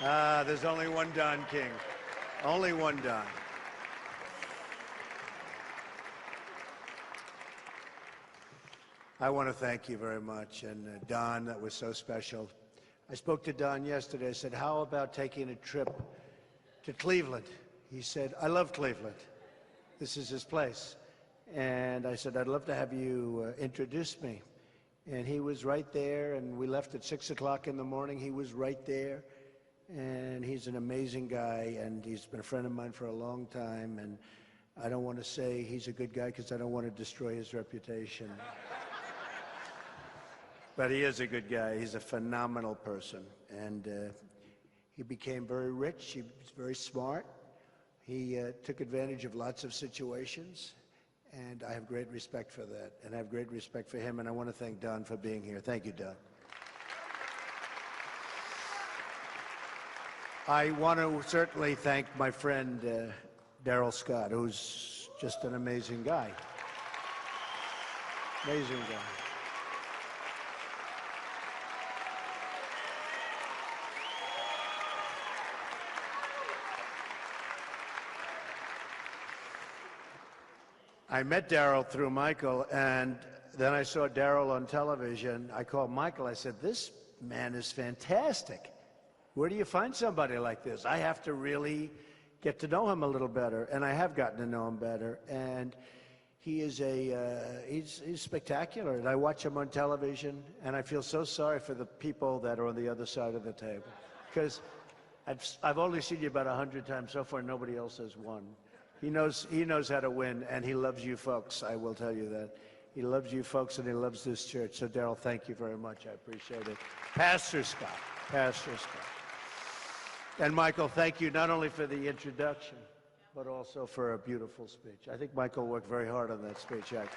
There's only one Don King. Only one Don. I want to thank you very much. And Don, that was so special. I spoke to Don yesterday. I said, how about taking a trip to Cleveland? He said, I love Cleveland. This is his place. And I said, I'd love to have you introduce me. And he was right there, and we left at 6 o'clock in the morning. He was right there. And he's an amazing guy, and he's been a friend of mine for a long time. And I don't want to say he's a good guy because I don't want to destroy his reputation. But he is a good guy. He's a phenomenal person. And he became very rich. He was very smart. He took advantage of lots of situations. And I have great respect for that. And I have great respect for him. And I want to thank Don for being here. Thank you, Don. I want to certainly thank my friend Daryl Scott, who's just an amazing guy. Amazing guy. I met Daryl through Michael, and then I saw Daryl on television. I called Michael. I said, this man is fantastic. Where do you find somebody like this? I have to really get to know him a little better, and I have gotten to know him better. And he is he's spectacular. And I watch him on television, and I feel so sorry for the people that are on the other side of the table, because I've only seen you about 100 times so far. Nobody else has won. He knows how to win, and he loves you folks. I will tell you that. He loves you folks, and he loves this church. So, Daryl, thank you very much. I appreciate it. Pastor Scott. Pastor Scott. And, Michael, thank you not only for the introduction, but also for a beautiful speech. I think Michael worked very hard on that speech, actually.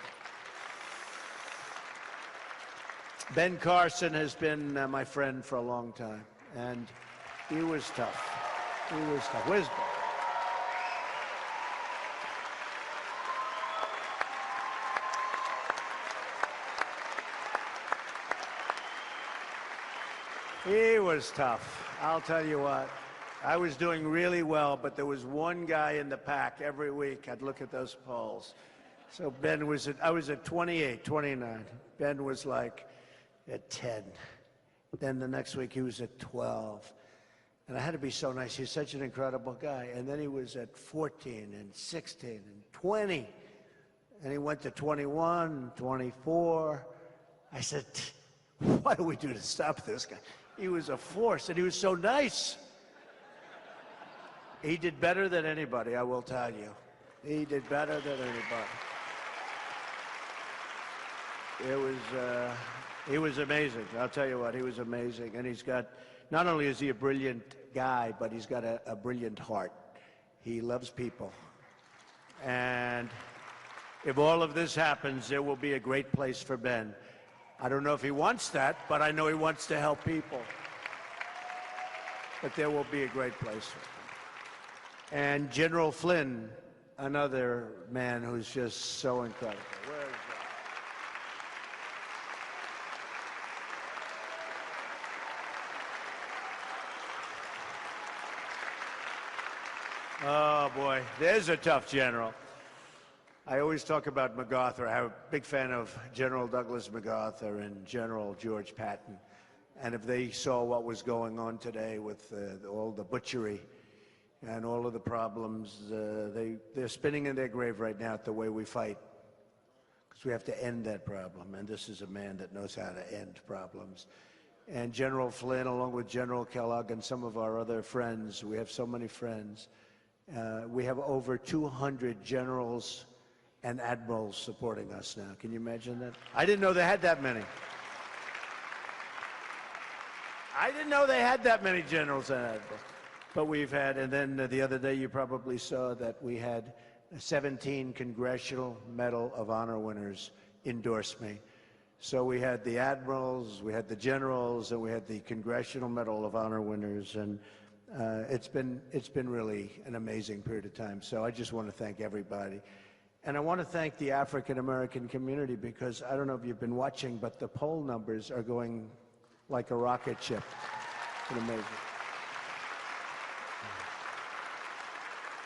Ben Carson has been my friend for a long time, and he was tough. He was tough. Where's Ben? He was tough. I'll tell you what. I was doing really well, but there was one guy in the pack every week. I'd look at those polls. So Ben was I was at 28, 29. Ben was like at 10. Then the next week he was at 12. And I had to be so nice. He's such an incredible guy. And then he was at 14 and 16 and 20. And he went to 21, 24. I said, what do we do to stop this guy? He was a force, and he was so nice. He did better than anybody, I will tell you. He did better than anybody. He was amazing. I'll tell you what, he was amazing. And he's got, not only is he a brilliant guy, but he's got a brilliant heart. He loves people. And if all of this happens, there will be a great place for Ben. I don't know if he wants that, but I know he wants to help people. But there will be a great place for him. And General Flynn, another man who's just so incredible. Where is that? Oh, boy. There's a tough general. I always talk about MacArthur. I'm a big fan of General Douglas MacArthur and General George Patton. And if they saw what was going on today with all the butchery and all of the problems, they're spinning in their grave right now at the way we fight. Because we have to end that problem. And this is a man that knows how to end problems. And General Flynn, along with General Kellogg and some of our other friends, we have so many friends. We have over 200 generals and admirals supporting us now. Can you imagine that? I didn't know they had that many. I didn't know they had that many generals and admirals. But we've had, and then the other day you probably saw that we had 17 Congressional Medal of Honor winners endorse me. So we had the admirals, we had the generals, and we had the Congressional Medal of Honor winners. And it's been really an amazing period of time. So I just want to thank everybody. And I want to thank the African-American community, because I don't know if you've been watching, but the poll numbers are going like a rocket ship. It's amazing.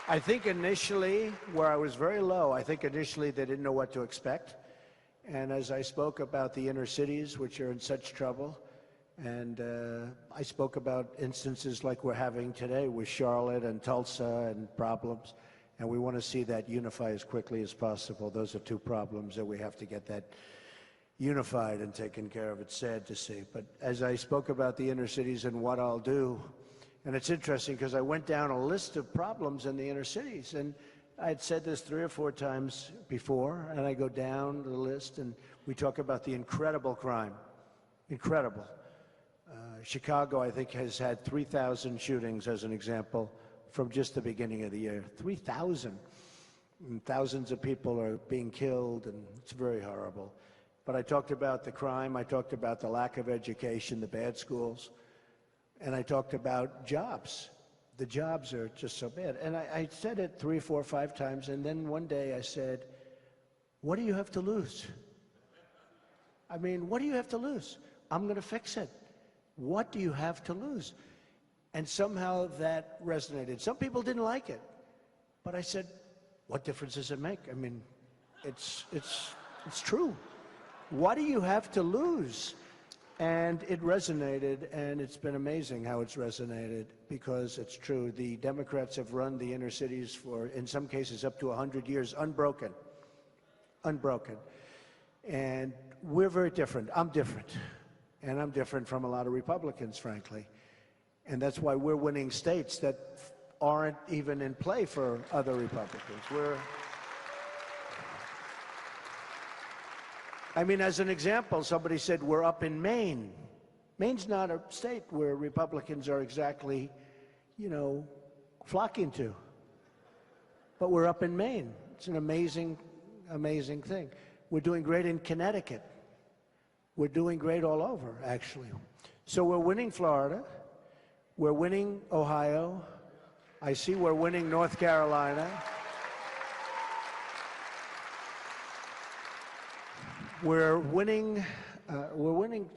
I think initially, where I was very low, I think initially they didn't know what to expect. And as I spoke about the inner cities, which are in such trouble, and I spoke about instances like we're having today with Charlotte and Tulsa and problems, and we want to see that unify as quickly as possible. Those are two problems that we have to get that unified and taken care of. It's sad to see. But as I spoke about the inner cities and what I'll do, and it's interesting because I went down a list of problems in the inner cities, and I'd said this 3 or 4 times before, and I go down the list and we talk about the incredible crime. Incredible. Chicago, I think, has had 3,000 shootings, as an example, from just the beginning of the year. 3,000. And thousands of people are being killed, and it's very horrible. But I talked about the crime, I talked about the lack of education, the bad schools, and I talked about jobs. The jobs are just so bad. And I said it 3, 4, 5 times, and then one day I said, what do you have to lose? I mean, what do you have to lose? I'm going to fix it. What do you have to lose? And somehow that resonated. Some people didn't like it, but I said, what difference does it make? I mean, it's true. What do you have to lose? And it resonated, and it's been amazing how it's resonated, because it's true. The Democrats have run the inner cities for, in some cases, up to 100 years, unbroken. Unbroken. And we're very different. I'm different. And I'm different from a lot of Republicans, frankly. And that's why we're winning states that aren't even in play for other Republicans. I mean, as an example, somebody said we're up in Maine. Maine's not a state where Republicans are exactly, you know, flocking to. But we're up in Maine. It's an amazing, amazing thing. We're doing great in Connecticut. We're doing great all over, actually. So we're winning Florida. We're winning Ohio. I see we're winning North Carolina. We're winning,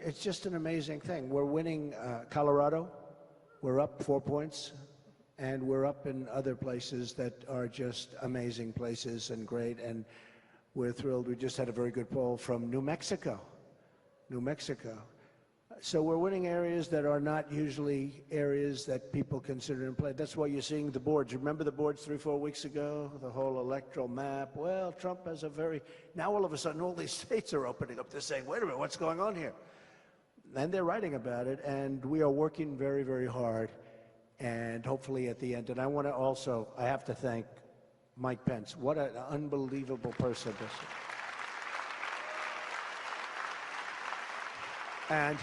it's just an amazing thing. We're winning Colorado. We're up 4 points. And we're up in other places that are just amazing places and great. And we're thrilled. We just had a very good poll from New Mexico. New Mexico. So we're winning areas that are not usually areas that people consider in play. That's why you're seeing the boards. Remember the boards 3 or 4 weeks ago? The whole electoral map. Well, Trump has a very... Now all of a sudden all these states are opening up. They're saying, wait a minute, what's going on here? And they're writing about it, and we are working very, very hard. And hopefully at the end. And I want to also, I have to thank Mike Pence. What an unbelievable person this is. And,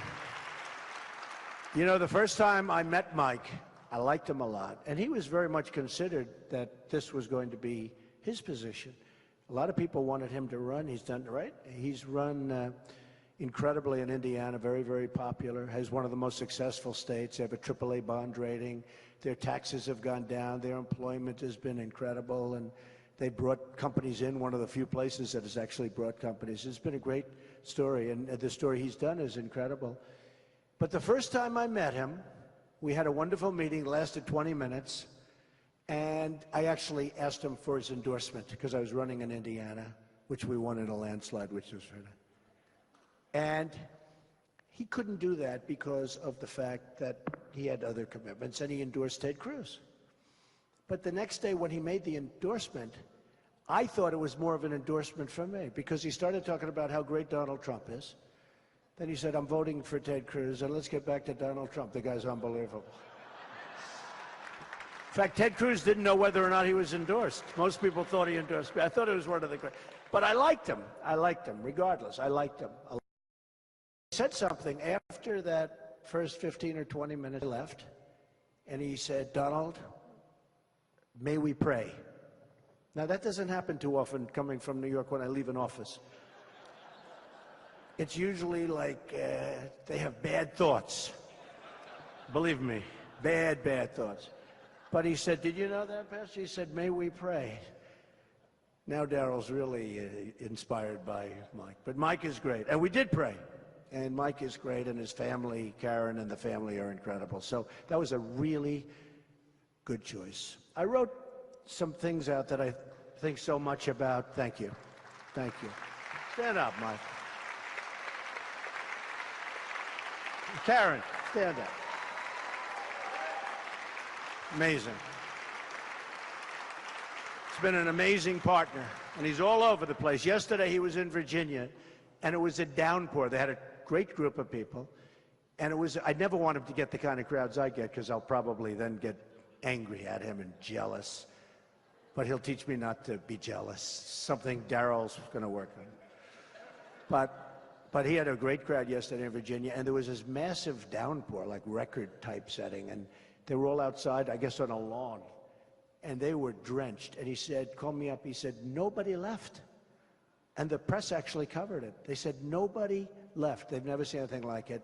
you know, the first time I met Mike, I liked him a lot. And he was very much considered that this was going to be his position. A lot of people wanted him to run. He's done it, right? He's run incredibly in Indiana, very, very popular, has one of the most successful states. They have a AAA bond rating. Their taxes have gone down. Their employment has been incredible. And they brought companies in, one of the few places that has actually brought companies. It's been a great story, and the story he's done is incredible. But the first time I met him, we had a wonderful meeting, lasted 20 minutes, and I actually asked him for his endorsement because I was running in Indiana, which we won in a landslide, which was very nice. And he couldn't do that because of the fact that he had other commitments, and he endorsed Ted Cruz. But the next day when he made the endorsement, I thought it was more of an endorsement for me, because he started talking about how great Donald Trump is. Then he said, I'm voting for Ted Cruz, and let's get back to Donald Trump. The guy's unbelievable. In fact, Ted Cruz didn't know whether or not he was endorsed. Most people thought he endorsed me. I thought it was one of the great. But I liked him. I liked him, regardless. I liked him. He said something after that first 15 or 20 minutes left, and he said, Donald, may we pray. Now, that doesn't happen too often coming from New York when I leave an office. It's usually like they have bad thoughts. Believe me, bad, bad thoughts. But he said, did you know that, Pastor? He said, may we pray. Now Daryl's really inspired by Mike. But Mike is great. And we did pray. And Mike is great, and his family, Karen and the family, are incredible. So that was a really good choice. I wrote some things out that I think so much about. Thank you. Thank you. Stand up, Mike. Karen, stand up. Amazing. He's been an amazing partner, and he's all over the place. Yesterday he was in Virginia, and it was a downpour. They had a great group of people, and I never want him to get the kind of crowds I get, because I'll probably then get angry at him and jealous. But he'll teach me not to be jealous, something Daryl's going to work on. But he had a great crowd yesterday in Virginia, and there was this massive downpour, like record-type setting, and they were all outside, I guess on a lawn, and they were drenched. And he said, called me up, he said, nobody left. And the press actually covered it. They said nobody left. They've never seen anything like it.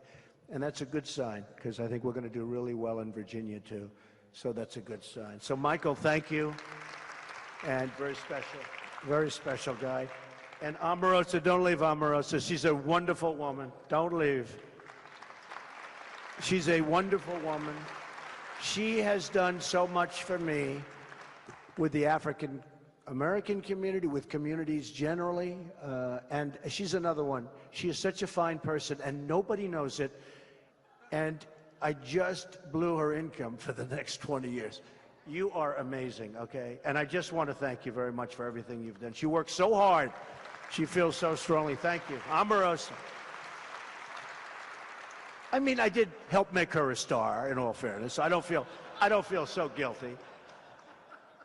And that's a good sign, because I think we're going to do really well in Virginia, too. So that's a good sign. So, Michael, thank you. And very special guy. And Omarosa, don't leave Omarosa. She's a wonderful woman. Don't leave. She's a wonderful woman. She has done so much for me with the African American community, with communities generally, and she's another one. She is such a fine person, and nobody knows it, and I just blew her income for the next 20 years. You are amazing, okay? And I just want to thank you very much for everything you've done. She works so hard. She feels so strongly. Thank you. Omarosa. I mean, I did help make her a star, in all fairness. I don't feel so guilty.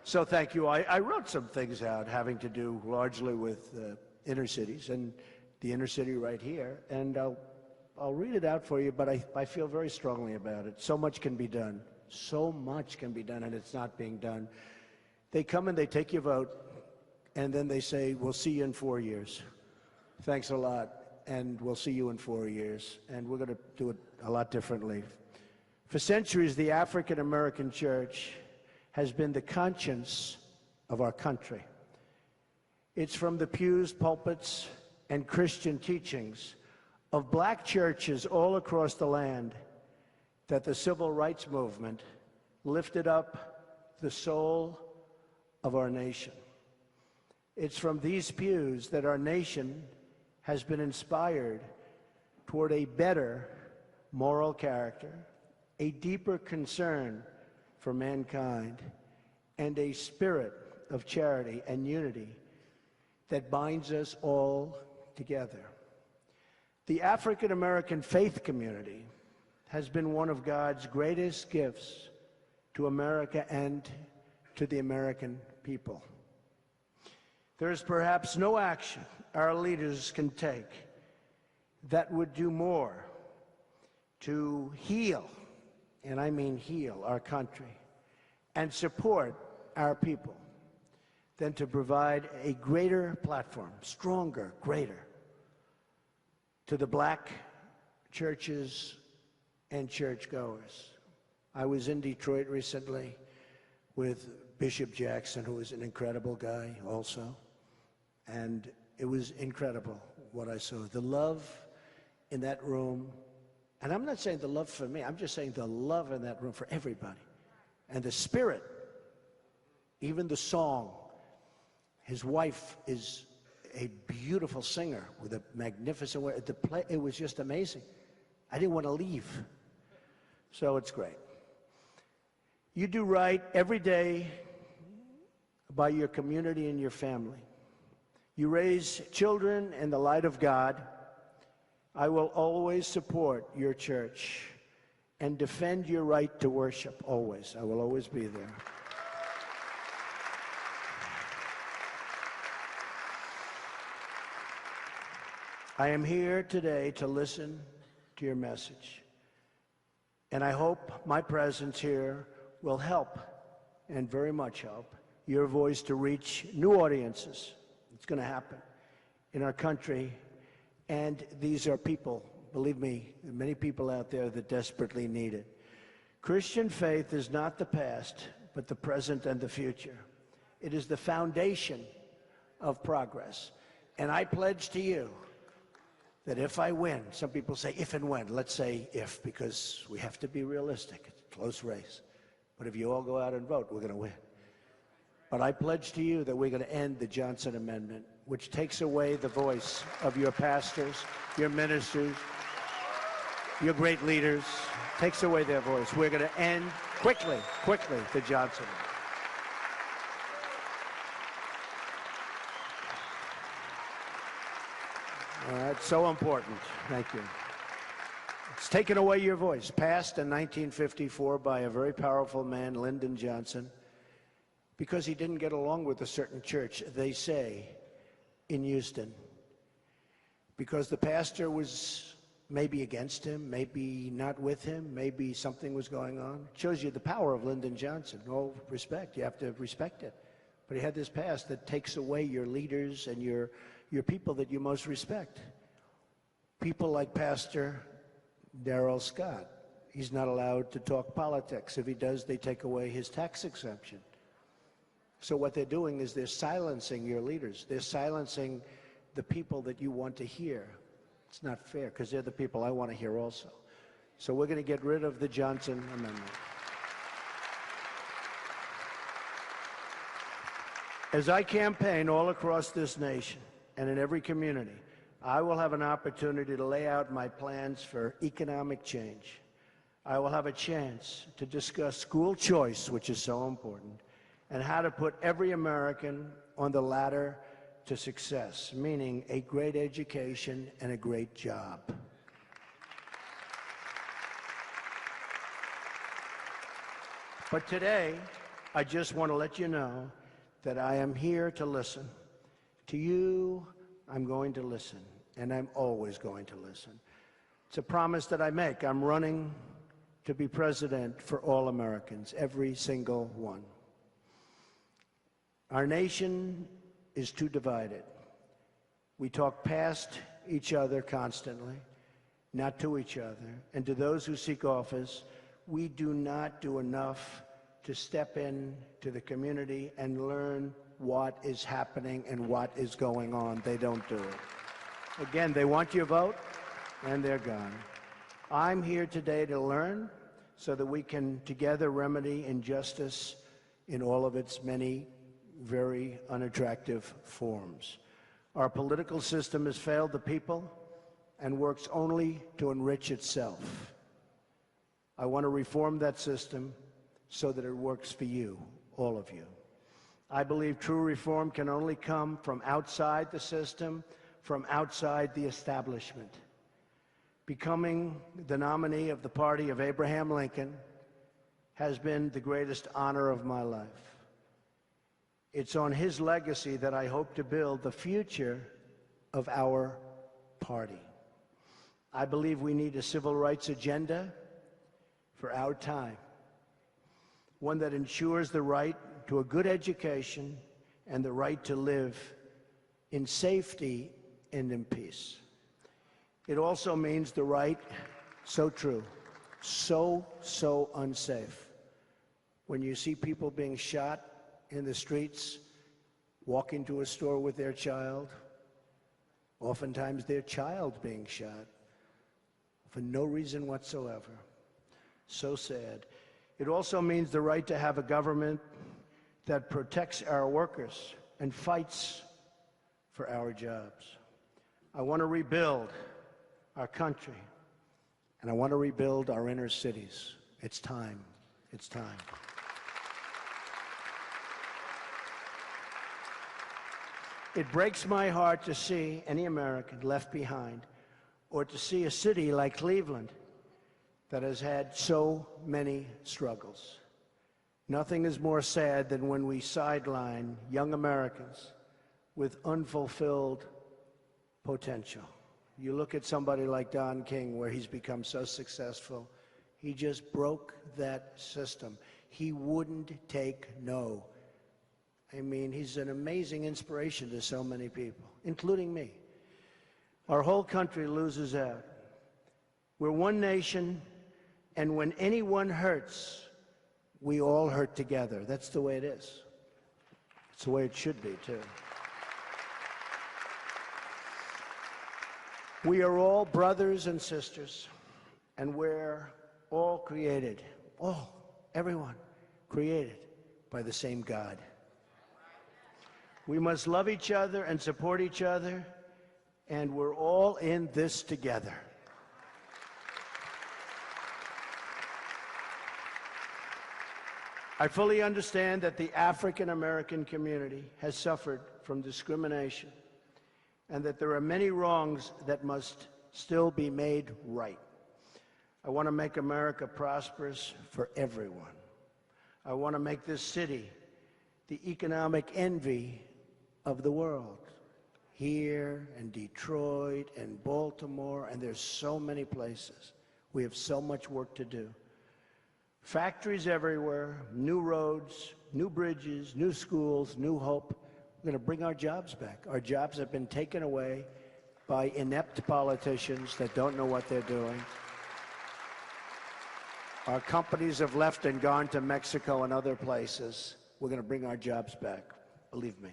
So thank you. I wrote some things out having to do largely with inner cities, and the inner city right here, and I'll read it out for you, but I feel very strongly about it. So much can be done. So much can be done, and it's not being done. They come and they take your vote, and then they say, we'll see you in 4 years. Thanks a lot, and we'll see you in 4 years, and we're going to do it a lot differently. For centuries, the African American church has been the conscience of our country. It's from the pews, pulpits, and Christian teachings of black churches all across the land that the civil rights movement lifted up the soul of our nation. It's from these pews that our nation has been inspired toward a better moral character, a deeper concern for mankind, and a spirit of charity and unity that binds us all together. The African American faith community has been one of God's greatest gifts to America and to the American people. There is perhaps no action our leaders can take that would do more to heal, and I mean heal, our country and support our people than to provide a greater platform, stronger, greater, to the black churches and churchgoers. I was in Detroit recently with Bishop Jackson, who is an incredible guy also, and it was incredible what I saw. The love in that room, and I'm not saying the love for me, I'm just saying the love in that room for everybody. And the spirit, even the song. His wife is a beautiful singer with a magnificent way. It was just amazing. I didn't want to leave. So it's great. You do right every day by your community and your family. You raise children in the light of God. I will always support your church and defend your right to worship, always. I will always be there. I am here today to listen to your message, and I hope my presence here will help, and very much help, your voice to reach new audiences. It's going to happen in our country, and these are people, believe me, there are many people out there that desperately need it. Christian faith is not the past, but the present and the future. It is the foundation of progress, and I pledge to you that if I win, some people say if and when, let's say if, because we have to be realistic. It's a close race. But if you all go out and vote, we're going to win. But I pledge to you that we're going to end the Johnson Amendment, which takes away the voice of your pastors, your ministers, your great leaders, takes away their voice. We're going to end quickly the Johnson Amendment. It's so important. Thank you. It's taken away your voice, passed in 1954 by a very powerful man, Lyndon Johnson, because he didn't get along with a certain church, they say, in Houston. Because the pastor was maybe against him, maybe not with him, maybe something was going on. It shows you the power of Lyndon Johnson. All respect, you have to respect it. But he had this past that takes away your leaders and your people that you most respect. People like Pastor Darrell Scott. He's not allowed to talk politics. If he does, they take away his tax exemption. So what they're doing is they're silencing your leaders. They're silencing the people that you want to hear. It's not fair, because they're the people I want to hear also. So we're going to get rid of the Johnson Amendment. As I campaign all across this nation and in every community, I will have an opportunity to lay out my plans for economic change. I will have a chance to discuss school choice, which is so important, and how to put every American on the ladder to success, meaning a great education and a great job. But today, I just want to let you know that I am here to listen. To you, I'm going to listen, and I'm always going to listen. It's a promise that I make. I'm running to be president for all Americans, every single one. Our nation is too divided. We talk past each other constantly, not to each other. And to those who seek office, we do not do enough to step in to the community and learn what is happening and what is going on. They don't do it. Again, they want your vote, and they're gone. I'm here today to learn so that we can together remedy injustice in all of its many very unattractive forms. Our political system has failed the people and works only to enrich itself. I want to reform that system so that it works for you, all of you. I believe true reform can only come from outside the system, from outside the establishment. Becoming the nominee of the party of Abraham Lincoln has been the greatest honor of my life. It's on his legacy that I hope to build the future of our party. I believe we need a civil rights agenda for our time, one that ensures the right to a good education and the right to live in safety and in peace. It also means the right, so true, so unsafe. When you see people being shot in the streets, walking to a store with their child, oftentimes their child being shot for no reason whatsoever. So sad. It also means the right to have a government that protects our workers and fights for our jobs. I want to rebuild our country, and I want to rebuild our inner cities. It's time. It's time. It breaks my heart to see any American left behind, or to see a city like Cleveland that has had so many struggles. Nothing is more sad than when we sideline young Americans with unfulfilled potential. You look at somebody like Don King, where he's become so successful. He just broke that system. He wouldn't take no. I mean, he's an amazing inspiration to so many people, including me. Our whole country loses out. We're one nation, and when anyone hurts, we all hurt together. That's the way it is. It's the way it should be, too. We are all brothers and sisters, and we're all created, everyone, created by the same God. We must love each other and support each other, and we're all in this together. I fully understand that the African American community has suffered from discrimination and that there are many wrongs that must still be made right. I want to make America prosperous for everyone. I want to make this city the economic envy of the world. Here and Detroit and Baltimore, and there's so many places. We have so much work to do. Factories everywhere, new roads, new bridges, new schools, new hope. We're going to bring our jobs back. Our jobs have been taken away by inept politicians that don't know what they're doing. Our companies have left and gone to Mexico and other places. We're going to bring our jobs back, believe me.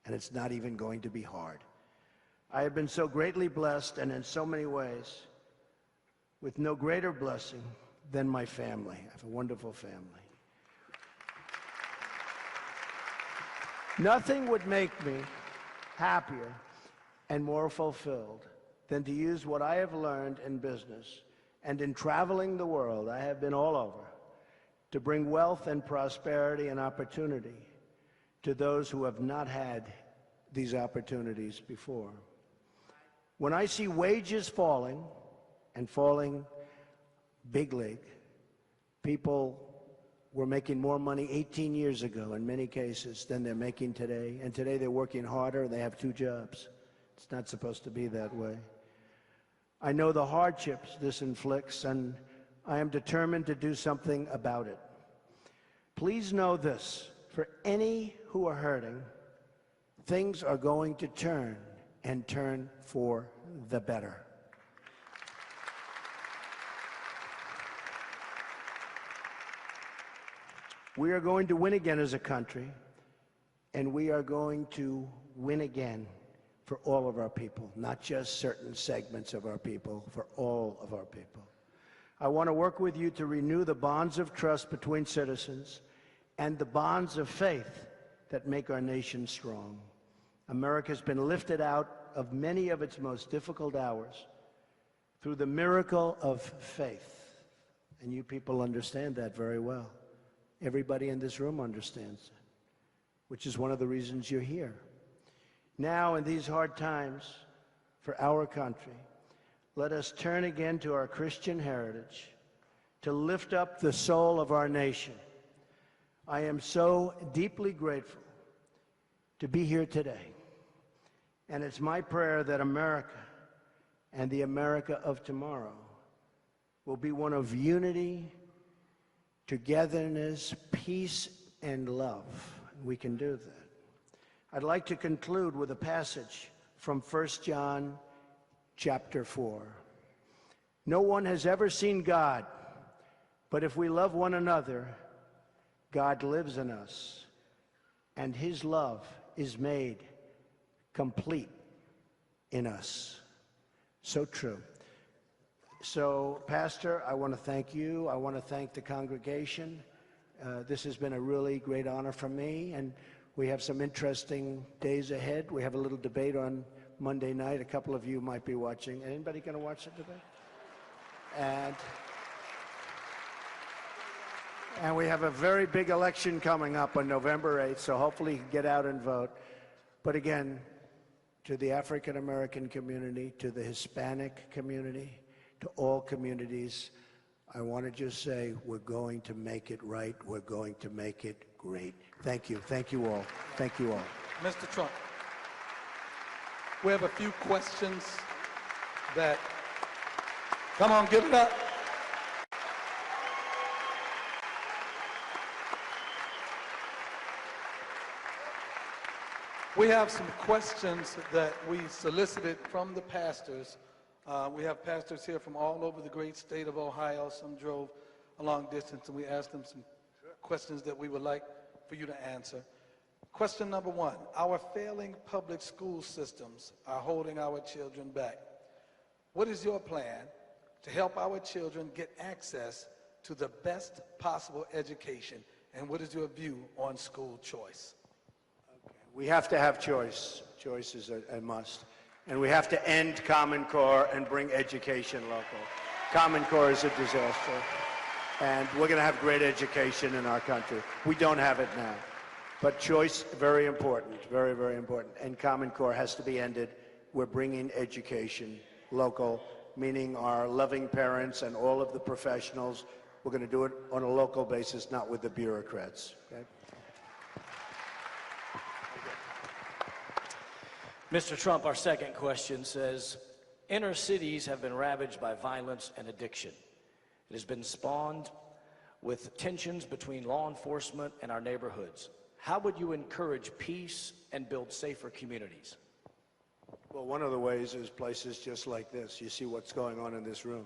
And it's not even going to be hard. I have been so greatly blessed, and in so many ways, with no greater blessing than my family. I have a wonderful family. Nothing would make me happier and more fulfilled than to use what I have learned in business and in traveling the world, I have been all over, to bring wealth and prosperity and opportunity to those who have not had these opportunities before. When I see wages falling, and falling big league, people were making more money 18 years ago in many cases than they're making today, and today they're working harder, they have 2 jobs. It's not supposed to be that way. I know the hardships this inflicts, and I am determined to do something about it. Please know this, for any who are hurting, things are going to turn, and turn for the better. We are going to win again as a country, and we are going to win again for all of our people, not just certain segments of our people, for all of our people. I want to work with you to renew the bonds of trust between citizens and the bonds of faith that make our nation strong. America has been lifted out of many of its most difficult hours through the miracle of faith. And you people understand that very well. Everybody in this room understands it, which is one of the reasons you're here. Now, in these hard times for our country, let us turn again to our Christian heritage to lift up the soul of our nation. I am so deeply grateful to be here today. And it's my prayer that America and the America of tomorrow will be one of unity, togetherness, peace, and love. We can do that. I'd like to conclude with a passage from 1 John chapter 4. No one has ever seen God, but if we love one another, God lives in us, and his love is made complete in us. So true. So, Pastor, I want to thank you. I want to thank the congregation. This has been a really great honor for me, and we have some interesting days ahead. We have a little debate on Monday night. A couple of you might be watching. Anybody going to watch the debate? And we have a very big election coming up on November 8th, so hopefully you can get out and vote. But again, to the African American community, to the Hispanic community, to all communities, I want to just say we're going to make it right. We're going to make it great. Thank you. Thank you all. Thank you all. Mr. Trump, we have a few questions that, come on, give it up. We have some questions that we solicited from the pastors. We have pastors here from all over the great state of Ohio. Some drove a long distance, and we asked them some questions that we would like for you to answer. Question number 1, our failing public school systems are holding our children back. What is your plan to help our children get access to the best possible education, and what is your view on school choice? Okay, We have to have choice. Choice is a must. And we have to end Common Core and bring education local. Common Core is a disaster. And we're going to have great education in our country. We don't have it now. But choice, very important, very, very important. And Common Core has to be ended. We're bringing education local, meaning our loving parents and all of the professionals. We're going to do it on a local basis, not with the bureaucrats. Okay? Mr. Trump, our second question says, inner cities have been ravaged by violence and addiction. It has been spawned with tensions between law enforcement and our neighborhoods. How would you encourage peace and build safer communities? Well, one of the ways is places just like this. You see what's going on in this room.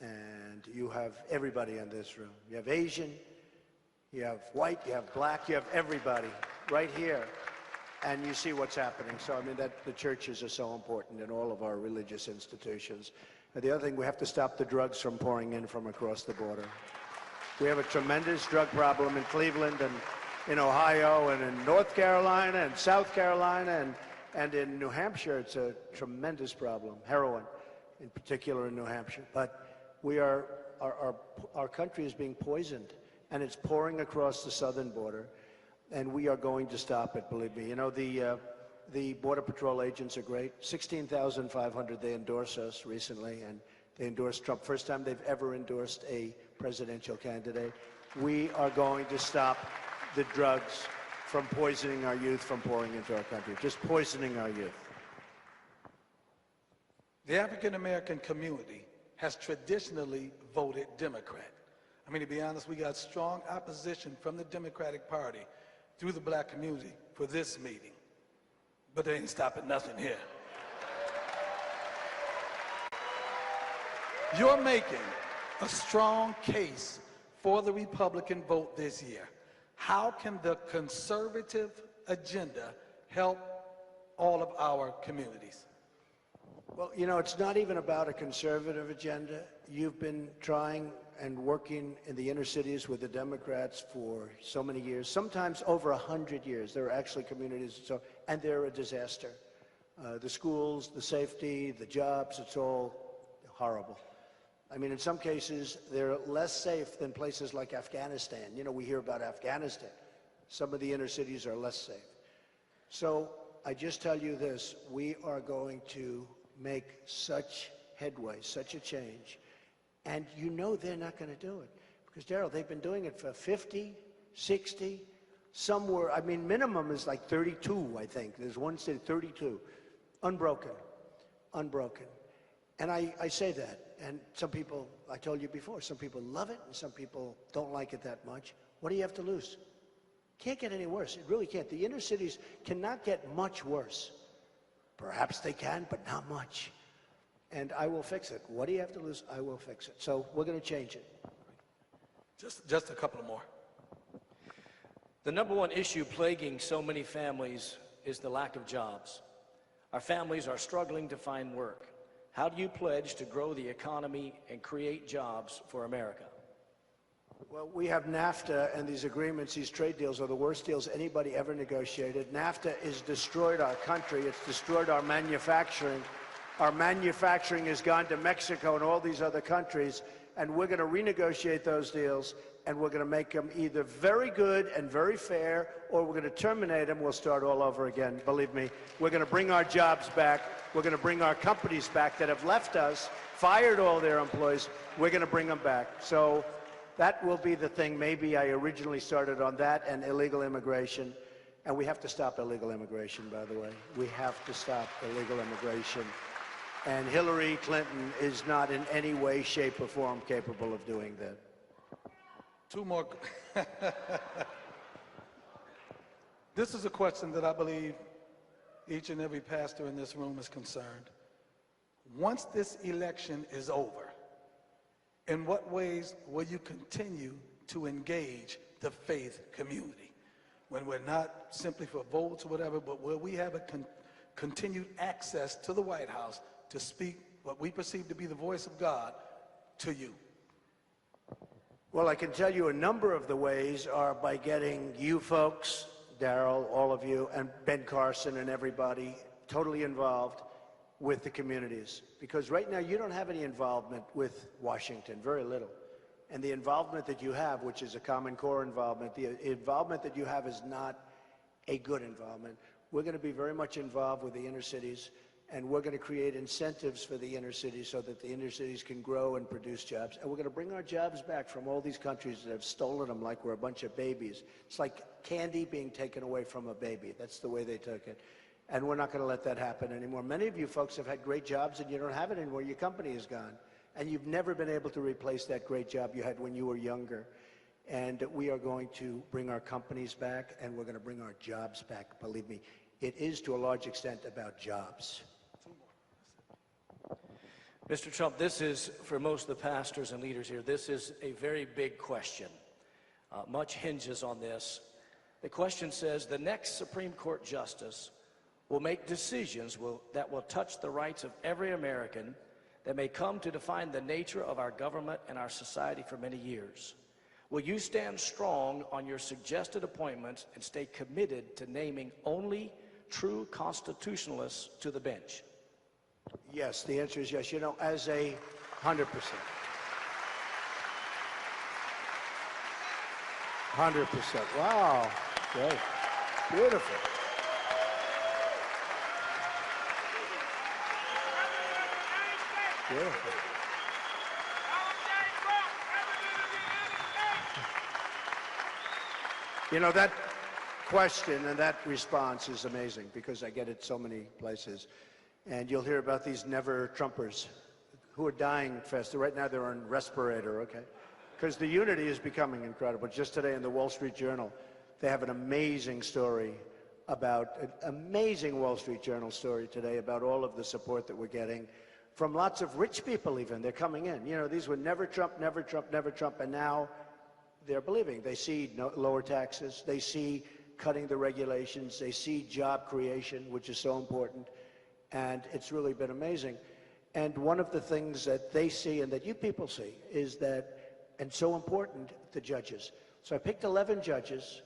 And you have everybody in this room. You have Asian, you have white, you have black, you have everybody right here. And you see what's happening. So, I mean, the churches are so important in all of our religious institutions. And the other thing, we have to stop the drugs from pouring in from across the border. We have a tremendous drug problem in Cleveland and in Ohio and in North Carolina and South Carolina and in New Hampshire. It's a tremendous problem, heroin in particular in New Hampshire. But our country is being poisoned, and it's pouring across the southern border. And we are going to stop it, believe me. You know, the Border Patrol agents are great. 16,500, they endorsed us recently, and they endorsed Trump. First time they've ever endorsed a presidential candidate. We are going to stop the drugs from poisoning our youth from pouring into our country, just poisoning our youth. The African American community has traditionally voted Democrat. I mean, to be honest, we got strong opposition from the Democratic Party through the black community for this meeting. But they ain't stopping nothing here. You're making a strong case for the Republican vote this year. How can the conservative agenda help all of our communities? Well, you know, it's not even about a conservative agenda. You've been trying and working in the inner cities with the Democrats for so many years, sometimes over 100 years. There are actually communities, and they're a disaster. The schools, the safety, the jobs, it's all horrible. I mean, in some cases, they're less safe than places like Afghanistan. You know, we hear about Afghanistan. Some of the inner cities are less safe. So I just tell you this, we are going to make such headway, such a change. And you know they're not going to do it. Because, Daryl, they've been doing it for 50, 60, somewhere, I mean, minimum is like 32, I think. There's one city, 32. Unbroken. Unbroken. And I say that. And some people, I told you before, some people love it and some people don't like it that much. What do you have to lose? Can't get any worse. It really can't. The inner cities cannot get much worse. Perhaps they can, but not much. And I will fix it. What do you have to lose? I will fix it. So we're going to change it. Just a couple more. The number one issue plaguing so many families is the lack of jobs. Our families are struggling to find work. How do you pledge to grow the economy and create jobs for America? Well, we have NAFTA and these agreements, these trade deals are the worst deals anybody ever negotiated. NAFTA has destroyed our country. It's destroyed our manufacturing. Our manufacturing has gone to Mexico and all these other countries, and we're going to renegotiate those deals, and we're going to make them either very good and very fair, or we're going to terminate them. We'll start all over again. Believe me, we're going to bring our jobs back. We're going to bring our companies back that have left us, fired all their employees. We're going to bring them back. So that will be the thing. Maybe I originally started on that and illegal immigration. And we have to stop illegal immigration, by the way. We have to stop illegal immigration. And Hillary Clinton is not in any way, shape, or form capable of doing that. Two more. This is a question that I believe each and every pastor in this room is concerned. Once this election is over, in what ways will you continue to engage the faith community? When we're not simply for votes or whatever, but where we have a continued access to the White House to speak what we perceive to be the voice of God to you? Well, I can tell you a number of the ways are by getting you folks, Darrell, all of you, and Ben Carson and everybody, totally involved with the communities. Because right now you don't have any involvement with Washington, very little. And the involvement that you have, which is a Common Core involvement, the involvement that you have is not a good involvement. We're going to be very much involved with the inner cities, and we're going to create incentives for the inner cities so that the inner cities can grow and produce jobs. And we're going to bring our jobs back from all these countries that have stolen them like we're a bunch of babies. It's like candy being taken away from a baby. That's the way they took it. And we're not going to let that happen anymore. Many of you folks have had great jobs and you don't have it anymore. Your company is gone. And you've never been able to replace that great job you had when you were younger. And we are going to bring our companies back, and we're going to bring our jobs back. Believe me, it is to a large extent about jobs. Mr. Trump, this is, for most of the pastors and leaders here, this is a very big question. Much hinges on this. The question says, the next Supreme Court justice will make decisions that will touch the rights of every American that may come to define the nature of our government and our society for many years. Will you stand strong on your suggested appointments and stay committed to naming only true constitutionalists to the bench? Yes, the answer is yes. You know, as a 100%. 100%. Wow. Great. Beautiful. Beautiful. You know, that question and that response is amazing because I get it so many places. And you'll hear about these never-Trumpers who are dying faster. Right now they're on respirator, okay? Because the unity is becoming incredible. Just today in the Wall Street Journal, they have an amazing story about, an amazing Wall Street Journal story today about all of the support that we're getting from lots of rich people even. They're coming in. You know, these were never Trump, never Trump, never Trump, and now they're believing. They see lower taxes. They see cutting the regulations. They see job creation, which is so important. And it's really been amazing. And one of the things that they see and that you people see is that, and so important, the judges. So I picked 11 judges,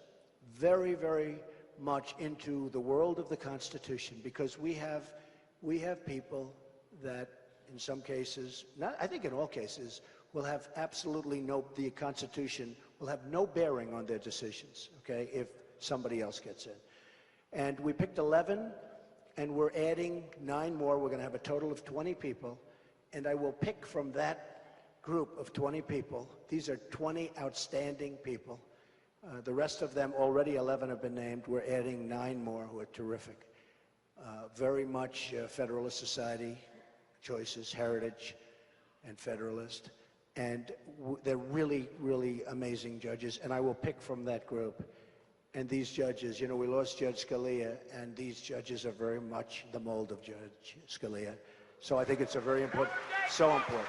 very, very much into the world of the Constitution, because we have people that in some cases, not, I think in all cases, will have absolutely the Constitution will have no bearing on their decisions, okay, if somebody else gets in. And we picked 11, and we're adding 9 more. We're going to have a total of 20 people, and I will pick from that group of 20 people. These are 20 outstanding people. The rest of them, already 11 have been named. We're adding 9 more who are terrific. Very much Federalist Society choices, Heritage and Federalist. And they're really, really amazing judges, and I will pick from that group. And these judges, you know, we lost Judge Scalia, and these judges are very much the mold of Judge Scalia. So I think it's a very important, so important.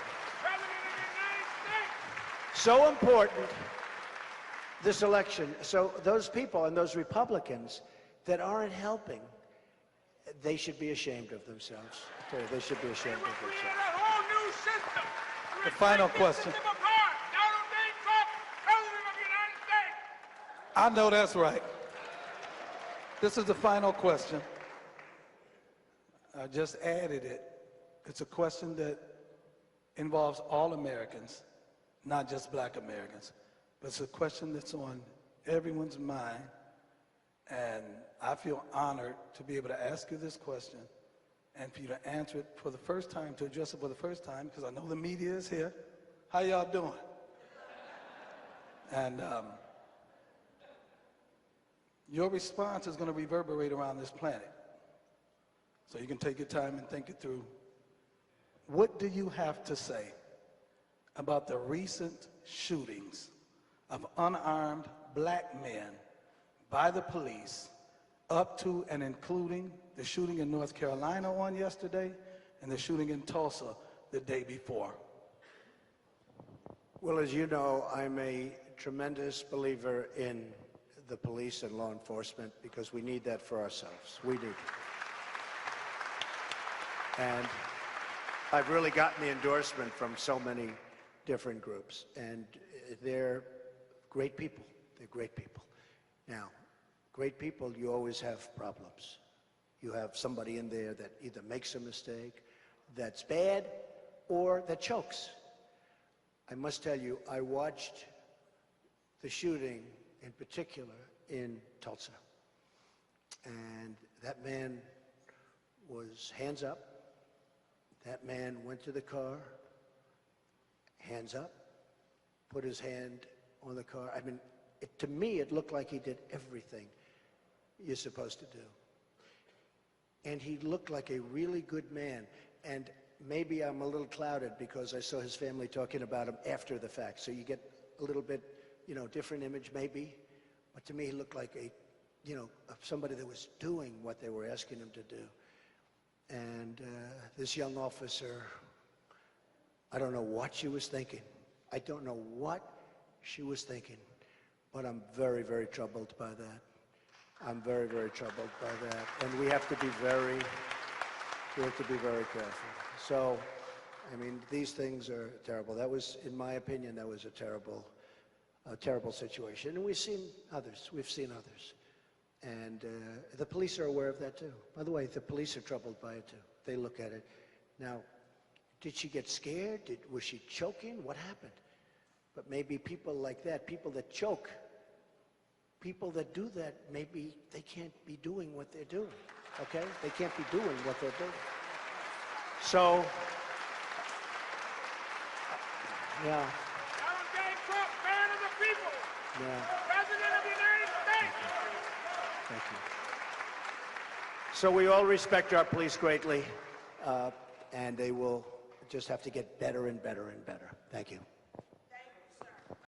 So important, this election. So those people and those Republicans that aren't helping, they should be ashamed of themselves. I tell you, they should be ashamed of themselves. The final question. I know that's right. This is the final question. I just added it. It's a question that involves all Americans, not just black Americans. But it's a question that's on everyone's mind. And I feel honored to be able to ask you this question and for you to answer it for the first time, to address it for the first time, because I know the media is here. How y'all doing? And your response is going to reverberate around this planet. So you can take your time and think it through. What do you have to say about the recent shootings of unarmed black men by the police, up to and including the shooting in North Carolina on yesterday and the shooting in Tulsa the day before? Well, as you know, I'm a tremendous believer in the police and law enforcement because we need that for ourselves. We need it. And I've really gotten the endorsement from so many different groups, and they're great people. They're great people. Now, great people, you always have problems. You have somebody in there that either makes a mistake, that's bad, or that chokes. I must tell you, I watched the shooting in particular in Tulsa. And that man was hands up. That man went to the car, hands up, put his hand on the car. I mean, to me, it looked like he did everything you're supposed to do. And he looked like a really good man. And maybe I'm a little clouded because I saw his family talking about him after the fact. So you get a little bit, different image maybe. But to me, he looked like somebody that was doing what they were asking him to do. And this young officer, I don't know what she was thinking. I don't know what she was thinking. But I'm very, very troubled by that. I'm very, very troubled by that. And we have to be very careful. So, I mean, these things are terrible. That was, in my opinion, that was a terrible situation. And we've seen others. And the police are aware of that too. By the way, the police are troubled by it too. They look at it. Now, did she get scared? Was she choking? What happened? But maybe people like that, people that choke, people that do that, maybe they can't be doing what they're doing, okay? They can't be doing what they're doing. So, yeah. Donald J. Trump, man of the people. Yeah. President of the United States. Thank you. So we all respect our police greatly, and they will just have to get better and better and better. Thank you.